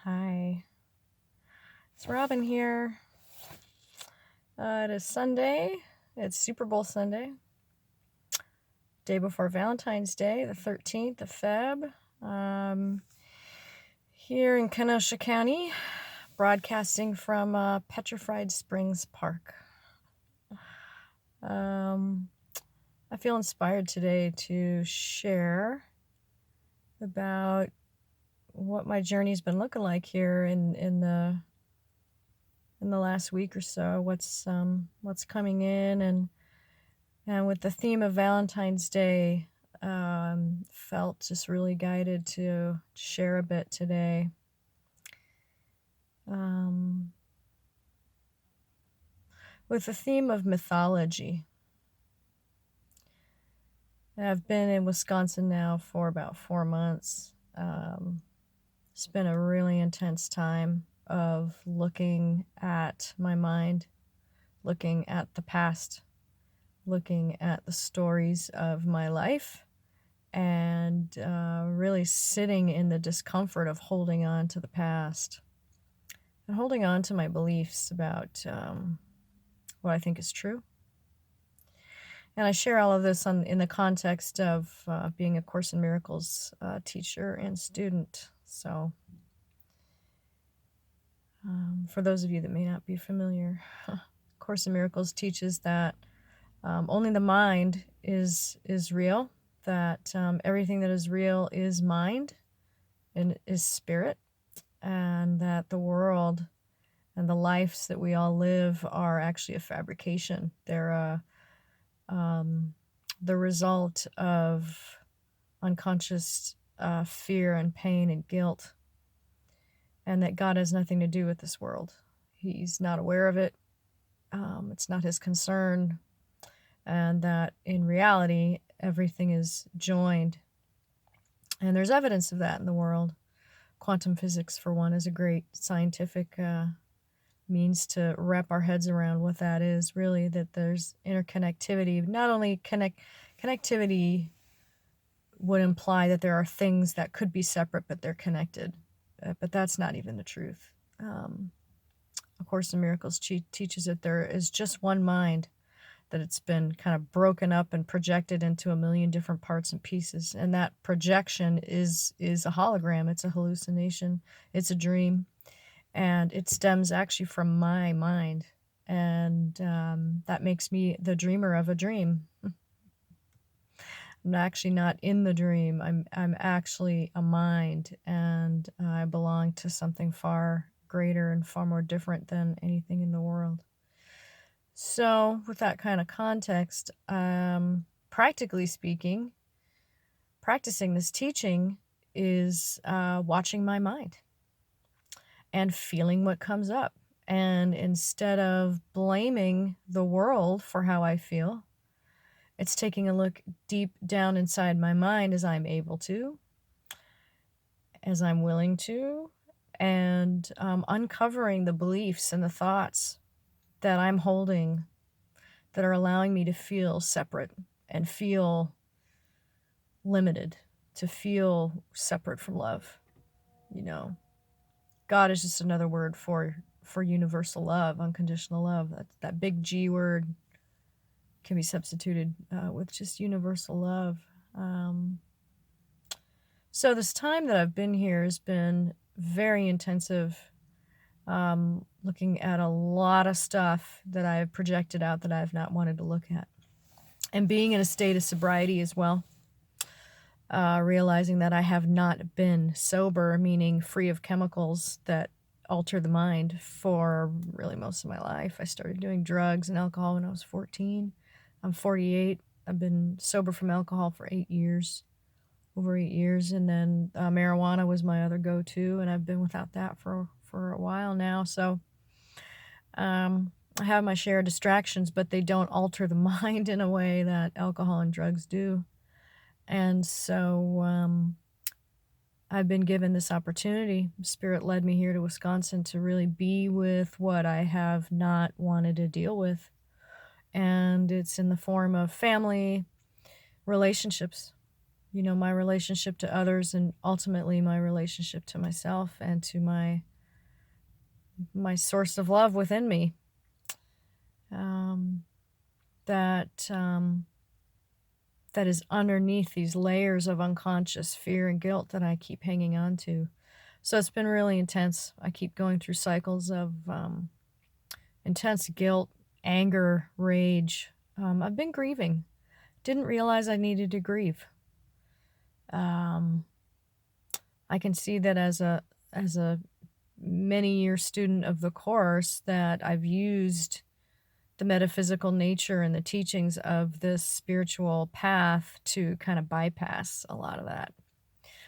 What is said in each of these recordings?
Hi, it's Robin here. It is Sunday. It's Super Bowl Sunday, day before Valentine's Day, the 13th of Feb. Here in Kenosha County, broadcasting from Petrified Springs Park. I feel inspired today to share about what my journey's been looking like here in the last week or so. What's coming in, and with the theme of Valentine's Day, felt just really guided to share a bit today. With the theme of mythology. I've been in Wisconsin now for about 4 months. It's been a really intense time of looking at my mind, looking at the past, looking at the stories of my life, and really sitting in the discomfort of holding on to the past and holding on to my beliefs about what I think is true. And I share all of this in the context of being a Course in Miracles teacher and student. So for those of you that may not be familiar, Course in Miracles teaches that only the mind is real, that everything that is real is mind and is spirit, and that the world and the lives that we all live are actually a fabrication. They're the result of unconscious fear and pain and guilt, and that God has nothing to do with this world. He's not aware of it. It's not his concern, and that in reality, everything is joined. And there's evidence of that in the world. Quantum physics, for one, is a great scientific means to wrap our heads around what that is, really, that there's interconnectivity. Not only connectivity would imply that there are things that could be separate, but they're connected. But that's not even the truth. A Course in Miracles teaches that there is just one mind, that it's been kind of broken up and projected into a million different parts and pieces. And that projection is a hologram. It's a hallucination. It's a dream. And it stems actually from my mind. And that makes me the dreamer of a dream. I'm actually not in the dream. I'm actually a mind, and I belong to something far greater and far more different than anything in the world. So with that kind of context, practically speaking, practicing this teaching is watching my mind and feeling what comes up. And instead of blaming the world for how I feel, it's taking a look deep down inside my mind as I'm able to, as I'm willing to, and uncovering the beliefs and the thoughts that I'm holding that are allowing me to feel separate and feel limited, to feel separate from love. You know, God is just another word for universal love, unconditional love. That big G word can be substituted with just universal love. So this time that I've been here has been very intensive, looking at a lot of stuff that I've projected out that I've not wanted to look at. And being in a state of sobriety as well, realizing that I have not been sober, meaning free of chemicals that alter the mind, for really most of my life. I started doing drugs and alcohol when I was 14. I'm 48. I've been sober from alcohol for 8 years, over 8 years. And then marijuana was my other go-to, and I've been without that for a while now. So I have my share of distractions, but they don't alter the mind in a way that alcohol and drugs do. And so I've been given this opportunity. Spirit led me here to Wisconsin to really be with what I have not wanted to deal with. And it's in the form of family relationships, my relationship to others, and ultimately my relationship to myself and to my source of love within me. Um, that that is underneath these layers of unconscious fear and guilt that I keep hanging on to. So it's been really intense. I keep going through cycles of intense guilt, anger, rage. I've been grieving. Didn't realize I needed to grieve. I can see that as a many-year student of the course, that I've used the metaphysical nature and the teachings of this spiritual path to kind of bypass a lot of that.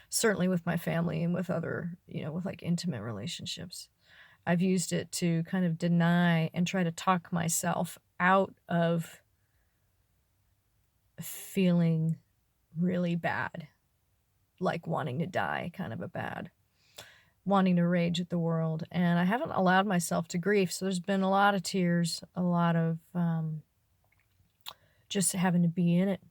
Certainly with my family and with other, with like intimate relationships. I've used it to kind of deny and try to talk myself out of feeling really bad, like wanting to die, kind of a bad, wanting to rage at the world. And I haven't allowed myself to grieve. So there's been a lot of tears, a lot of just having to be in it,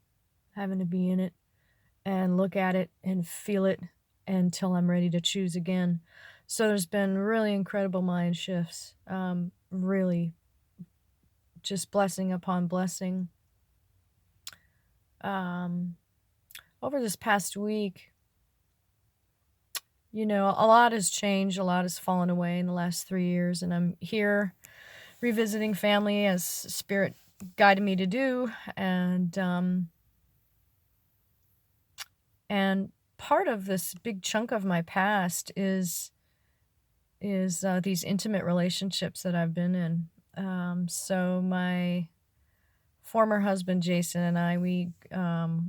and look at it and feel it until I'm ready to choose again. So there's been really incredible mind shifts, really just blessing upon blessing. Over this past week, a lot has changed, a lot has fallen away in the last 3 years, and I'm here revisiting family as Spirit guided me to do, and part of this big chunk of my past is these intimate relationships that I've been in. So my former husband Jason and I,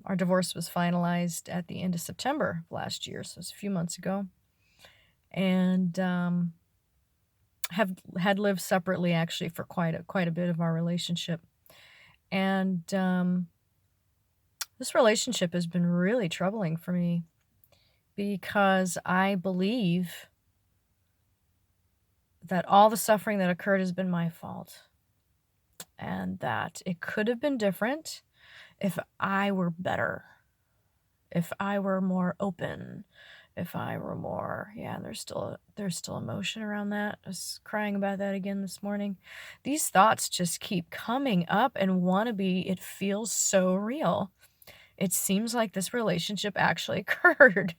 our divorce was finalized at the end of September of last year, so it's a few months ago, and had lived separately actually for quite a bit of our relationship, and this relationship has been really troubling for me because I believe that all the suffering that occurred has been my fault, and that it could have been different if I were better, if I were more open, if I were more, yeah, there's still emotion around that. I was crying about that again this morning. These thoughts just keep coming up and it feels so real. It seems like this relationship actually occurred.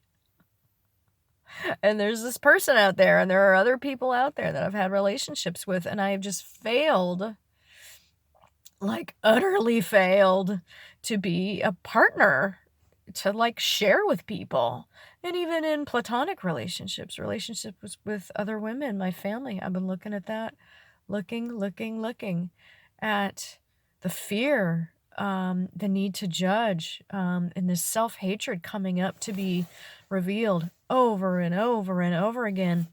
And there's this person out there, and there are other people out there that I've had relationships with, and I have just failed, like utterly failed, to be a partner, to like share with people. And even in platonic relationships with other women, my family, I've been looking at that, looking at the fear, the need to judge, and this self-hatred coming up to be revealed over and over and over again.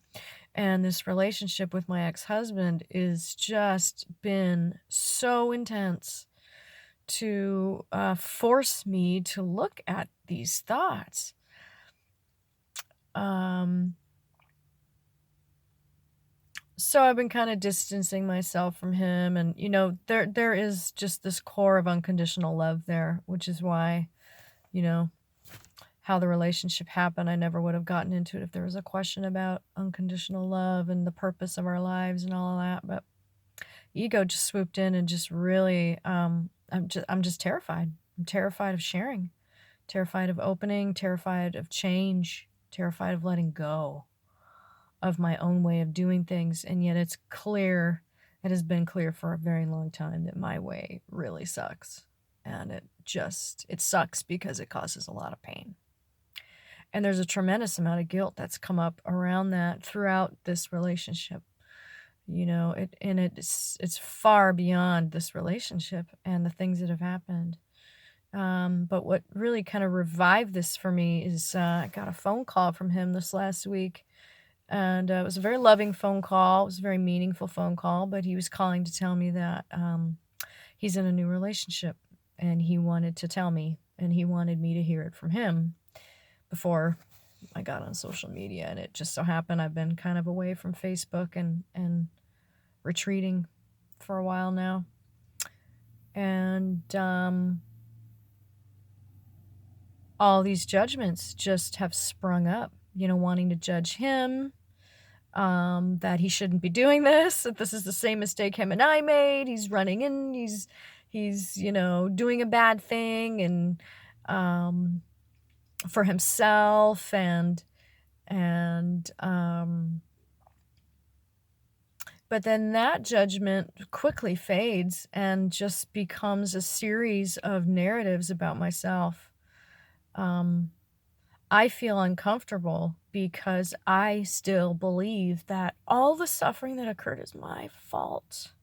And this relationship with my ex-husband is just been so intense to force me to look at these thoughts. So I've been kind of distancing myself from him, and there is just this core of unconditional love there, which is why, how the relationship happened, I never would have gotten into it if there was a question about unconditional love and the purpose of our lives and all of that. But ego just swooped in and just really, I'm just terrified. I'm terrified of sharing, terrified of opening, terrified of change, terrified of letting go of my own way of doing things. And yet it has been clear for a very long time that my way really sucks. And it sucks because it causes a lot of pain. And there's a tremendous amount of guilt that's come up around that throughout this relationship. It's far beyond this relationship and the things that have happened. But what really kind of revived this for me is I got a phone call from him this last week. And it was a very loving phone call. It was a very meaningful phone call. But he was calling to tell me that he's in a new relationship. And he wanted to tell me. And he wanted me to hear it from him before I got on social media. And it just so happened I've been kind of away from Facebook and retreating for a while now. And all these judgments just have sprung up, wanting to judge him, that he shouldn't be doing this, that this is the same mistake him and I made. He's running in, he's doing a bad thing, and for himself, and but then that judgment quickly fades and just becomes a series of narratives about myself. I feel uncomfortable because I still believe that all the suffering that occurred is my fault.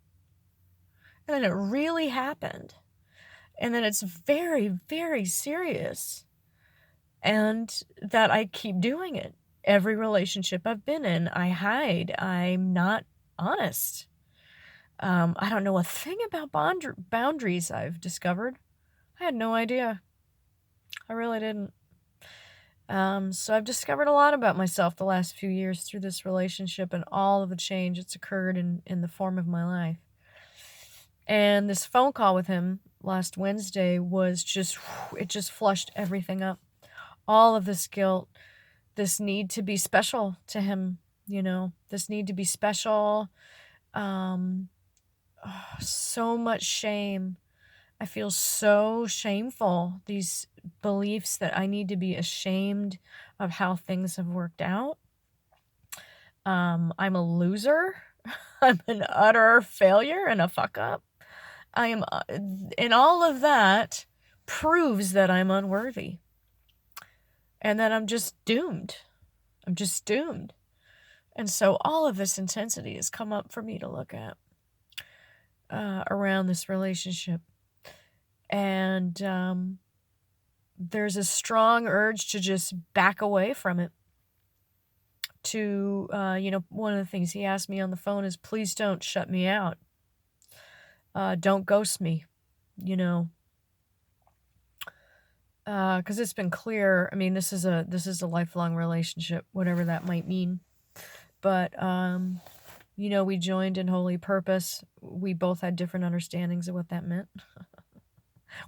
And then it really happened. And then it's very, very serious. And that I keep doing it. Every relationship I've been in, I hide. I'm not honest. I don't know a thing about boundaries, I've discovered. I had no idea. I really didn't. So I've discovered a lot about myself the last few years through this relationship and all of the change that's occurred in the form of my life. And this phone call with him last Wednesday was it just flushed everything up. All of this guilt, this need to be special to him, this need to be special. So much shame. I feel so shameful. These beliefs that I need to be ashamed of how things have worked out. I'm a loser. I'm an utter failure and a fuck up. I am, and all of that proves that I'm unworthy. And that I'm just doomed. I'm just doomed. And so all of this intensity has come up for me to look at around this relationship. And there's a strong urge to just back away from it. To, one of the things he asked me on the phone is, please don't shut me out. Don't ghost me, because it's been clear. I mean, this is a lifelong relationship, whatever that might mean. But, we joined in holy purpose. We both had different understandings of what that meant.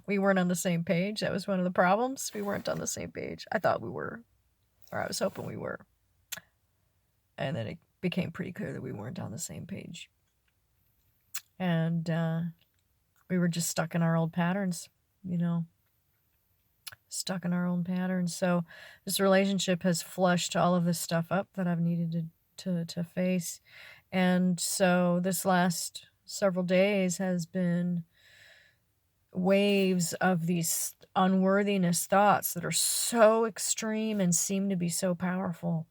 We weren't on the same page. That was one of the problems. We weren't on the same page. I thought we were, or I was hoping we were. And then it became pretty clear that we weren't on the same page. And we were just stuck in our old patterns, stuck in our own patterns. So this relationship has flushed all of this stuff up that I've needed to face. And so this last several days has been waves of these unworthiness thoughts that are so extreme and seem to be so powerful.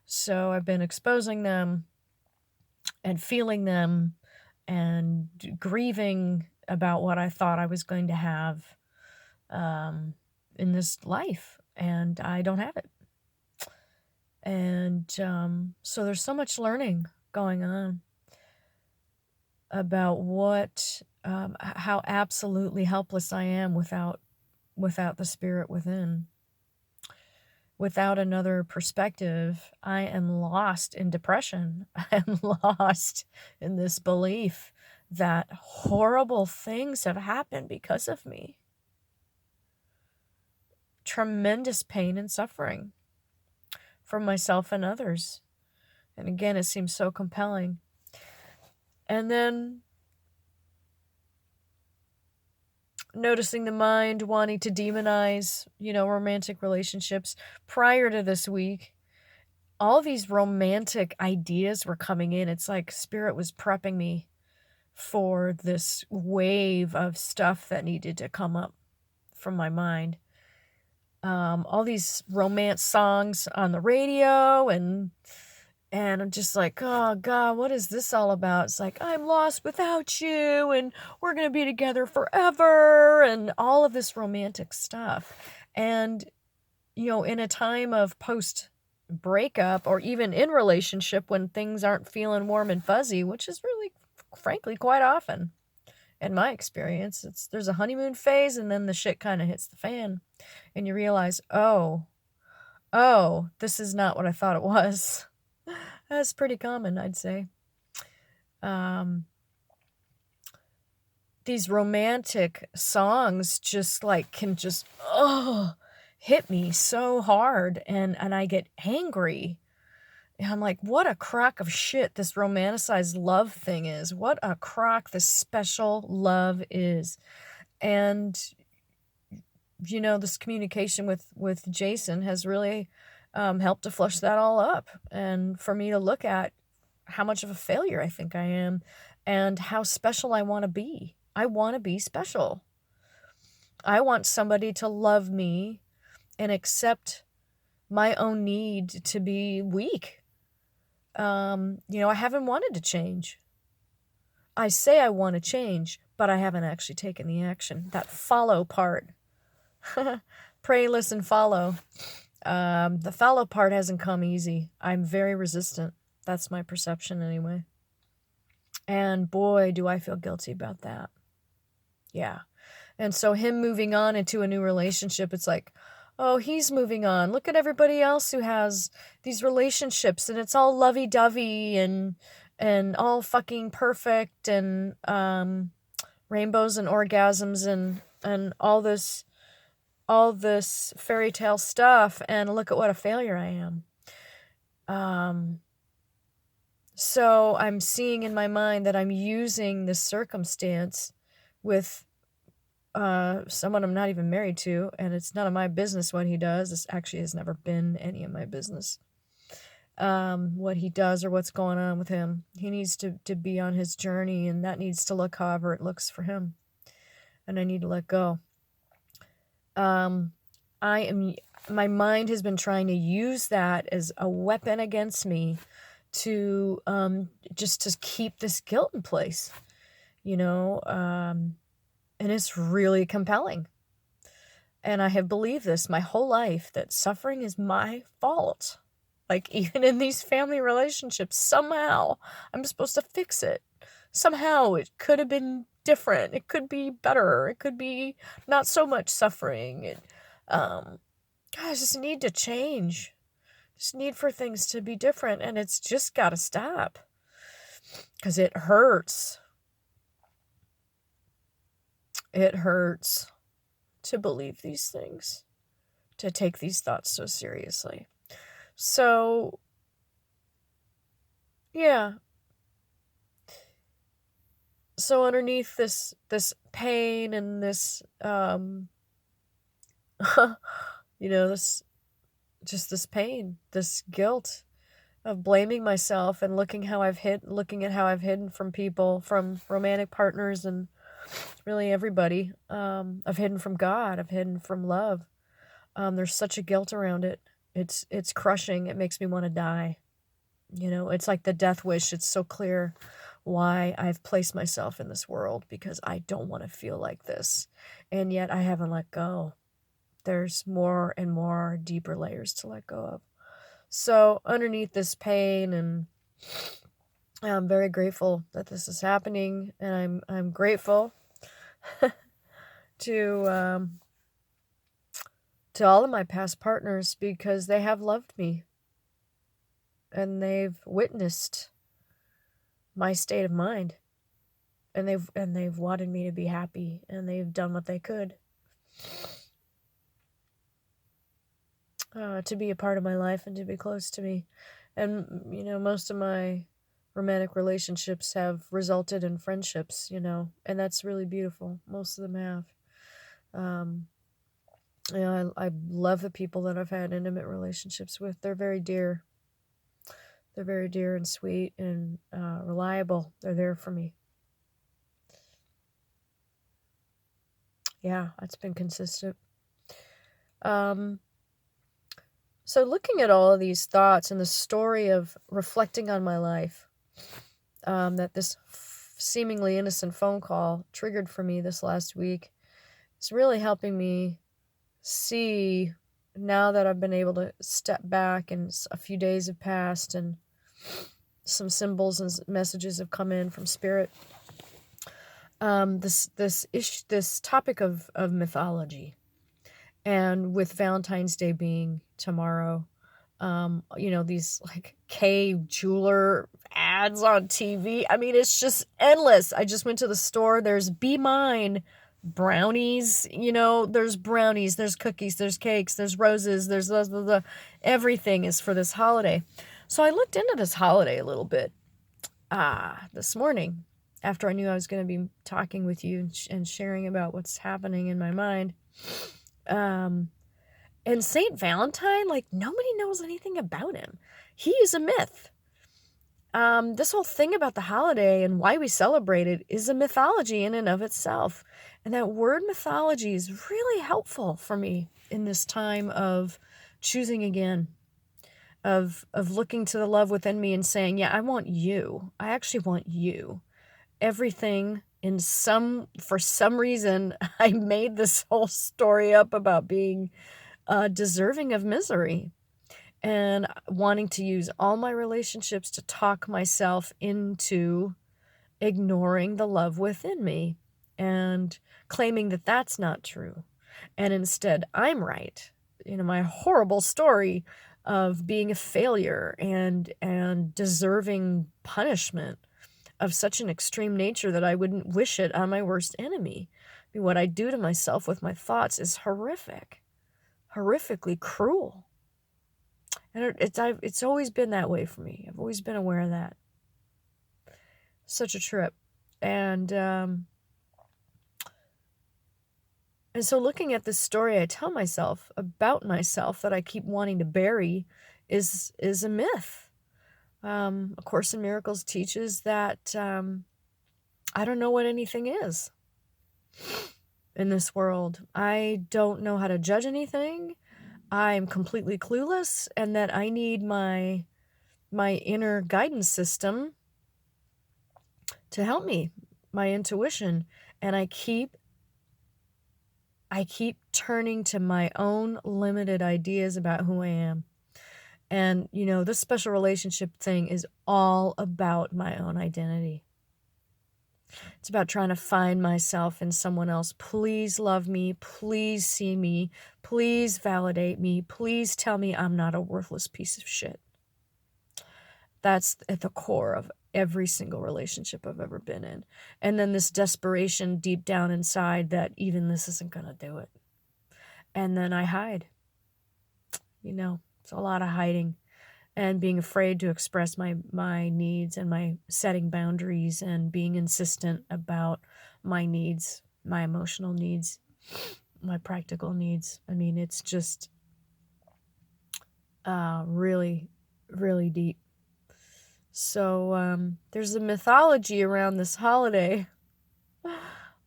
So I've been exposing them and feeling them and grieving about what I thought I was going to have in this life, and I don't have it. And so there's so much learning going on about how absolutely helpless I am without the spirit within. Without another perspective, I am lost in depression. I am lost in this belief that horrible things have happened because of me. Tremendous pain and suffering for myself and others. And again, it seems so compelling. And then noticing the mind wanting to demonize, romantic relationships. Prior to this week, all these romantic ideas were coming in. It's like spirit was prepping me for this wave of stuff that needed to come up from my mind. All these romance songs on the radio, and I'm just like, oh God, what is this all about? It's like, I'm lost without you, and we're going to be together forever, and all of this romantic stuff. And, in a time of post-breakup, or even in relationship when things aren't feeling warm and fuzzy, which is really, frankly, quite often, in my experience, there's a honeymoon phase, and then the shit kind of hits the fan, and you realize, oh, this is not what I thought it was. That's pretty common, I'd say. These romantic songs just can hit me so hard, and I get angry. And I'm like, what a crock of shit this romanticized love thing is. What a crock this special love is. And, you know, this communication with Jason has really helped to flush that all up. And for me to look at how much of a failure I think I am and how special I want to be. I want to be special. I want somebody to love me and accept my own need to be weak. You know, I haven't wanted to change. I say I want to change, but I haven't actually taken the action. That follow part. Pray, listen, follow. The follow part hasn't come easy. I'm very resistant. That's my perception anyway. And boy, do I feel guilty about that. Yeah. And so him moving on into a new relationship, it's like, oh, he's moving on. Look at everybody else who has these relationships and it's all lovey-dovey and all fucking perfect and rainbows and orgasms and all this fairy tale stuff, and look at what a failure I am. So I'm seeing in my mind that I'm using this circumstance with someone I'm not even married to, and it's none of my business what he does. This actually has never been any of my business. What he does or what's going on with him. He needs to be on his journey, and that needs to look however it looks for him. And I need to let go. My mind has been trying to use that as a weapon against me to just to keep this guilt in place, you know, and it's really compelling. And I have believed this my whole life, that suffering is my fault. Like, even in these family relationships, somehow I'm supposed to fix it. Somehow it could have been different. It could be better. It could be not so much suffering. I just need to change. Just need for things to be different, and it's just got to stop. Because it hurts. It hurts to believe these things, to take these thoughts so seriously. So, yeah. So underneath this pain and this, you know, this pain, this guilt of blaming myself and looking at how I've hidden from people, from romantic partners, and really everybody. I've hidden from God. I've hidden from love. There's such a guilt around it. It's crushing. It makes me want to die. You know, it's like the death wish. It's so clear why I've placed myself in this world, because I don't want to feel like this. And yet I haven't let go. There's more and more deeper layers to let go of. So underneath this pain, and I'm very grateful that this is happening, and I'm grateful to all of my past partners, because they have loved me and they've witnessed my state of mind, and they've wanted me to be happy, and they've done what they could to be a part of my life and to be close to me. And, you know, most of my romantic relationships have resulted in friendships, you know, and that's really beautiful. Most of them have. You know, I love the people that I've had intimate relationships with. They're very dear. They're very dear and sweet and reliable. They're there for me. Yeah, it's been consistent. So looking at all of these thoughts and the story of reflecting on my life, that this seemingly innocent phone call triggered for me this last week, it's really helping me see, now that I've been able to step back and a few days have passed and some symbols and messages have come in from spirit. This topic of mythology, and with Valentine's Day being tomorrow, you know, these like cave jeweler ads on TV. I mean, it's just endless. I just went to the store. There's Be Mine, brownies, there's brownies, there's cookies, there's cakes, there's roses, there's blah, blah, blah. Everything is for this holiday. So I looked into this holiday a little bit this morning after I knew I was going to be talking with you and sharing about what's happening in my mind. And Saint Valentine, like, nobody knows anything about him. He is a myth. This whole thing about the holiday and why we celebrate it is a mythology in and of itself. And that word mythology is really helpful for me in this time of choosing again, of looking to the love within me and saying, yeah, I want you. I actually want you. Everything for some reason, I made this whole story up about being deserving of misery and wanting to use all my relationships to talk myself into ignoring the love within me and claiming that that's not true. And instead, I'm right. My horrible story of being a failure and deserving punishment of such an extreme nature that I wouldn't wish it on my worst enemy. I mean, what I do to myself with my thoughts is horrific, horrifically cruel. And it's always been that way for me. I've always been aware of that. Such a trip. And so looking at this story I tell myself about myself that I keep wanting to bury is a myth. A Course in Miracles teaches that I don't know what anything is in this world. I don't know how to judge anything. I'm completely clueless, and that I need my inner guidance system to help me, my intuition. And I keep turning to my own limited ideas about who I am. And, this special relationship thing is all about my own identity. It's about trying to find myself in someone else. Please love me. Please see me. Please validate me. Please tell me I'm not a worthless piece of shit. That's at the core of every single relationship I've ever been in. And then this desperation deep down inside that even this isn't going to do it. And then I hide. It's a lot of hiding and being afraid to express my needs and my setting boundaries and being insistent about my needs, my emotional needs, my practical needs. I mean, it's just really, really deep. So there's a mythology around this holiday.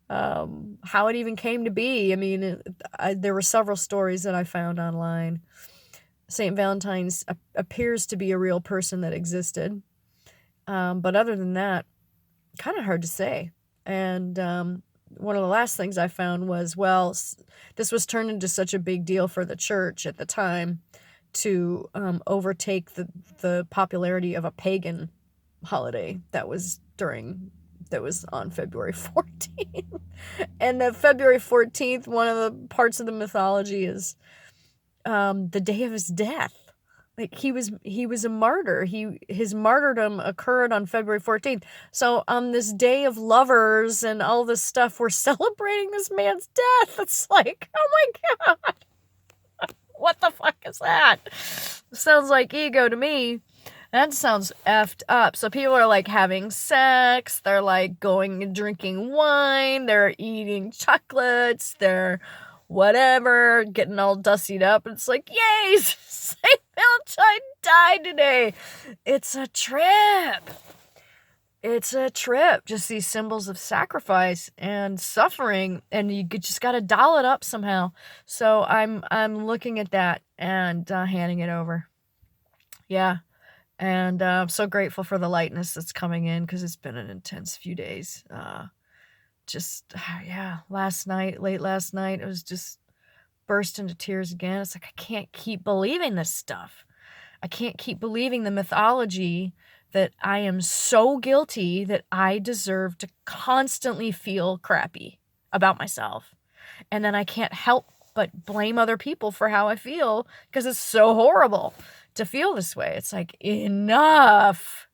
How it even came to be. I mean, there were several stories that I found online. Saint Valentine appears to be a real person that existed. But other than that, kind of hard to say. And one of the last things I found was, this was turned into such a big deal for the church at the time to overtake the popularity of a pagan holiday that was on February 14th. And the February 14th, one of the parts of the mythology is the day of his death. Like he was a martyr. His martyrdom occurred on February 14th. So on this day of lovers and all this stuff, we're celebrating this man's death. It's like, oh my God, what the fuck is that? Sounds like ego to me. That sounds effed up. So people are like having sex, they're like going and drinking wine, they're eating chocolates, they're whatever, getting all dustied up. And it's like, yay, St. Valentine died today. It's a trip. It's a trip. Just these symbols of sacrifice and suffering, and you just got to dial it up somehow. So I'm looking at that and handing it over. Yeah. And I'm so grateful for the lightness that's coming in because it's been an intense few days. Late last night, it was just burst into tears again. It's like, I can't keep believing this stuff. I can't keep believing the mythology that I am so guilty that I deserve to constantly feel crappy about myself. And then I can't help but blame other people for how I feel because it's so horrible to feel this way. It's like, enough.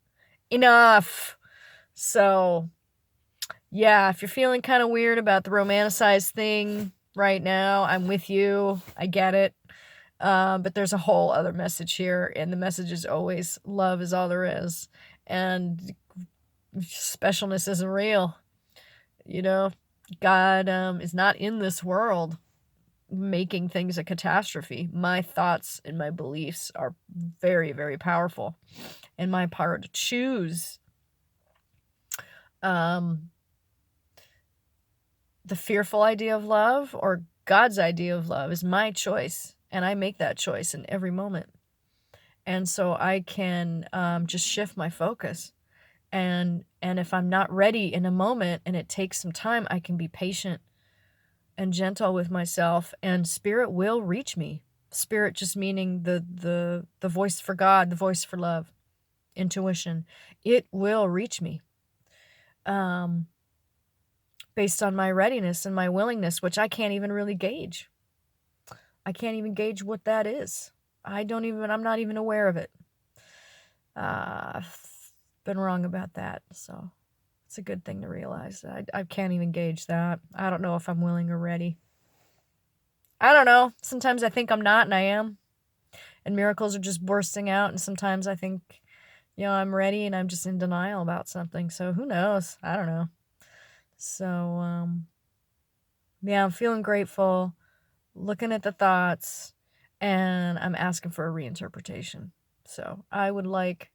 So yeah, if you're feeling kind of weird about the romanticized thing right now, I'm with you. I get it. But there's a whole other message here, and the message is always love is all there is. And specialness isn't real. You know, God is not in this world making things a catastrophe. My thoughts and my beliefs are very, very powerful. And my power to choose the fearful idea of love or God's idea of love is my choice. And I make that choice in every moment. And so I can just shift my focus. And if I'm not ready in a moment and it takes some time, I can be patient and gentle with myself, and spirit will reach me. Spirit just meaning the voice for God, the voice for love, intuition. It will reach me. Based on my readiness and my willingness, which I can't even really gauge. I can't even gauge what that is. I'm not even aware of it. I've been wrong about that, so it's a good thing to realize. I can't even gauge that. I don't know if I'm willing or ready. I don't know. Sometimes I think I'm not and I am. And miracles are just bursting out. And sometimes I think, I'm ready and I'm just in denial about something. So who knows? I don't know. So, yeah, I'm feeling grateful, looking at the thoughts, and I'm asking for a reinterpretation. So I would like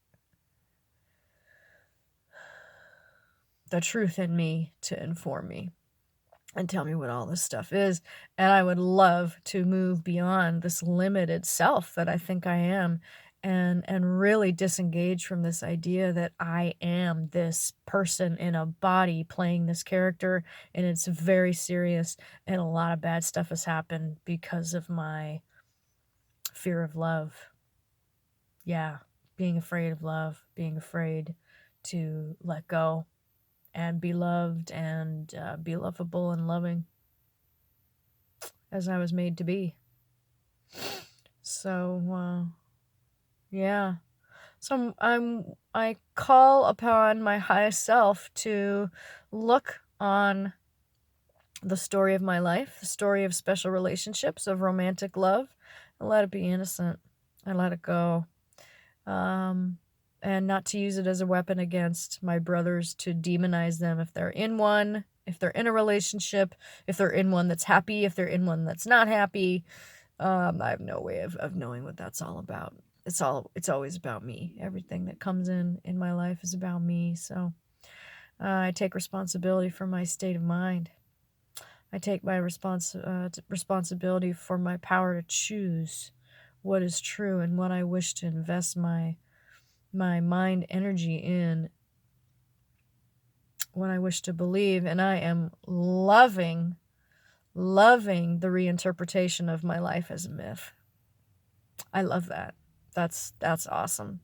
the truth in me to inform me and tell me what all this stuff is. And I would love to move beyond this limited self that I think I am, and really disengage from this idea that I am this person in a body playing this character, and it's very serious, and a lot of bad stuff has happened because of my fear of love. Yeah, being afraid of love, being afraid to let go and be loved and be lovable and loving as I was made to be. So, yeah. So I call upon my highest self to look on the story of my life, the story of special relationships, of romantic love, and let it be innocent and let it go. And not to use it as a weapon against my brothers, to demonize them if they're in one, if they're in a relationship, if they're in one that's happy, if they're in one that's not happy. I have no way of knowing what that's all about. It's always about me. Everything that comes in my life is about me. So I take responsibility for my state of mind. I take my responsibility for my power to choose what is true and what I wish to invest my mind energy in, what I wish to believe. And I am loving the reinterpretation of my life as a myth. I love that. That's awesome.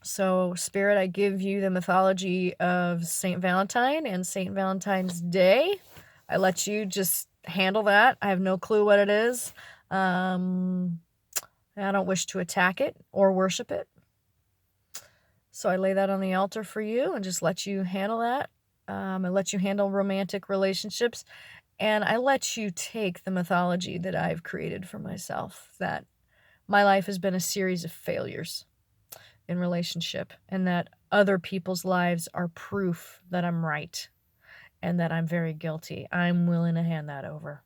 So Spirit, I give you the mythology of Saint Valentine and Saint Valentine's Day. I let you just handle that. I have no clue what it is. I don't wish to attack it or worship it. So I lay that on the altar for you and just let you handle that. I let you handle romantic relationships, and I let you take the mythology that I've created for myself, that my life has been a series of failures in relationship, and that other people's lives are proof that I'm right and that I'm very guilty. I'm willing to hand that over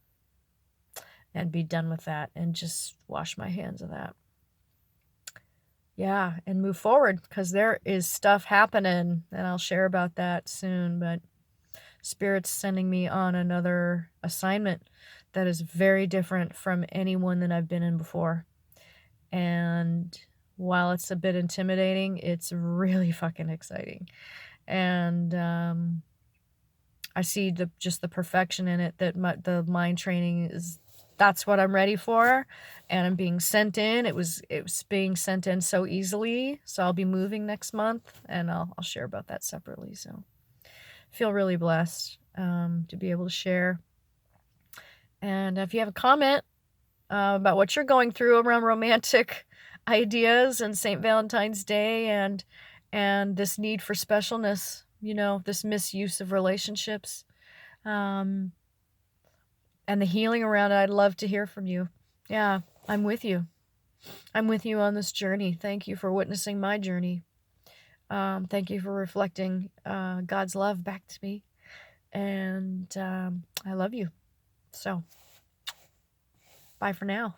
and be done with that and just wash my hands of that. Yeah, and move forward, because there is stuff happening, and I'll share about that soon. But Spirit's sending me on another assignment that is very different from any one that I've been in before. And while it's a bit intimidating, it's really fucking exciting. And I see just the perfection in it, that the mind training that's what I'm ready for, and I'm being sent in. It was being sent in so easily. So I'll be moving next month, and I'll share about that separately. So I feel really blessed to be able to share. And if you have a comment about what you're going through around romantic ideas and St. Valentine's Day and this need for specialness, this misuse of relationships, um, and the healing around it. I'd love to hear from you. Yeah, I'm with you. I'm with you on this journey. Thank you for witnessing my journey. Thank you for reflecting God's love back to me. And I love you. So, bye for now.